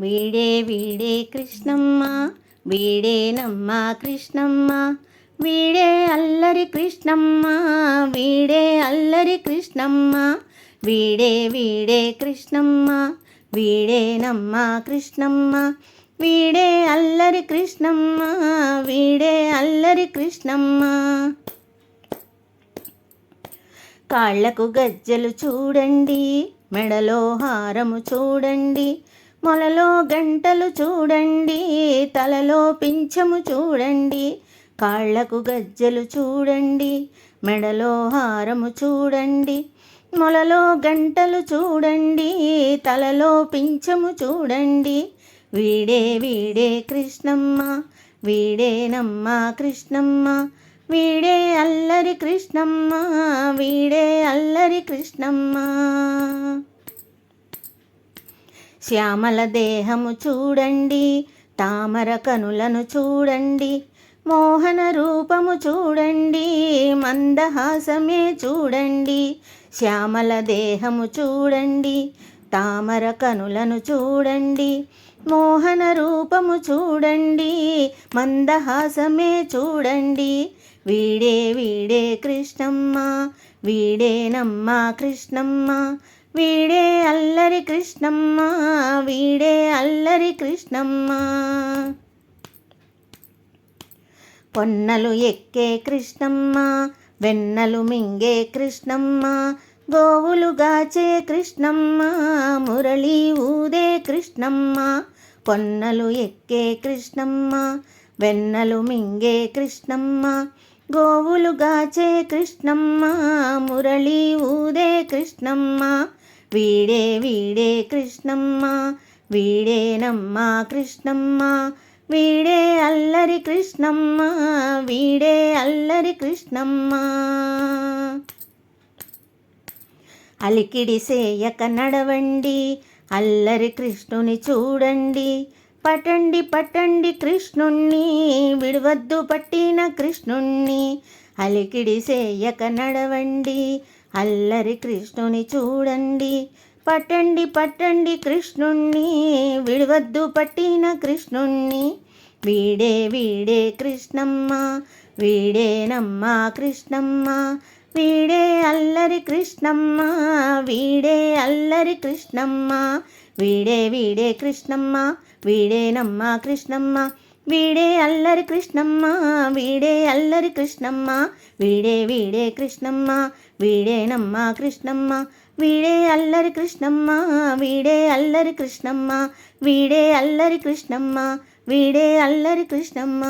వీడే వీడే కృష్ణమ్మ, వీడేనమ్మ కృష్ణమ్మ, వీడే అల్లరి కృష్ణమ్మ, వీడే అల్లరి కృష్ణమ్మ, వీడే వీడే కృష్ణమ్మ, వీడేనమ్మ కృష్ణమ్మ, వీడే అల్లరి కృష్ణమ్మ, వీడే అల్లరి కృష్ణమ్మ. కాళ్ళకు గజ్జలు చూడండి, మెడలో హారము చూడండి, మొలలో గంటలు చూడండి, తలలో పింఛము చూడండి. కాళ్ళకు గజ్జలు చూడండి, మెడలో హారము చూడండి, మొలలో గంటలు చూడండి, తలలో పింఛము చూడండి. వీడే వీడే కృష్ణమ్మ, వీడేనమ్మ కృష్ణమ్మ, వీడే అల్లరి కృష్ణమ్మ, వీడే అల్లరి కృష్ణమ్మ. శ్యామల దేహము చూడండి, తామర కనులను చూడండి, మోహన రూపము చూడండి, మందహాసమే చూడండి. శ్యామల దేహము చూడండి, తామర కనులను చూడండి, మోహన రూపము చూడండి, మందహాసమే చూడండి. వీడే వీడే కృష్ణమ్మ, వీడేనమ్మ కృష్ణమ్మ, వీడే అల్లరి కృష్ణమ్మ, వీడే అల్లరి కృష్ణమ్మ. పొన్నలు ఎక్కే కృష్ణమ్మ, వెన్నలు మింగే కృష్ణమ్మ, గోవులు గాచే కృష్ణమ్మ, మురళి ఊదే కృష్ణమ్మ. పొన్నలు ఎక్కే కృష్ణమ్మ, వెన్నలు మింగే కృష్ణమ్మ, గోవులు గాచే కృష్ణమ్మ, మురళి ఊదే కృష్ణమ్మ. వీడే వీడే కృష్ణమ్మ, వీడేనమ్మ కృష్ణమ్మ, వీడే అల్లరి కృష్ణమ్మ, వీడే అల్లరి కృష్ణమ్మ. అలికిడి సేయక నడవండి, అల్లరి కృష్ణుని చూడండి, పట్టండి పట్టండి కృష్ణుణ్ణి, విడవద్దు పట్టిన కృష్ణుణ్ణి. అలికిడి సేయక నడవండి, అల్లరి కృష్ణుని చూడండి, పట్టండి పట్టండి కృష్ణుణ్ణి, విడవద్దు పట్టిన కృష్ణుణ్ణి. వీడే వీడే కృష్ణమ్మ, వీడేనమ్మ కృష్ణమ్మ, వీడే అల్లరి కృష్ణమ్మ, వీడే అల్లరి కృష్ణమ్మ. వీడే వీడే కృష్ణమ్మ, వీడేనమ్మ కృష్ణమ్మ, వీడే అల్లరి కృష్ణమ్మ, వీడే అల్లరి కృష్ణమ్మ. వీడే వీడే కృష్ణమ్మ, వీడేనమ్మ కృష్ణమ్మ, వీడే అల్లరి కృష్ణమ్మ, వీడే అల్లరి కృష్ణమ్మ, వీడే అల్లరి కృష్ణమ్మ, వీడే అల్లరి కృష్ణమ్మ.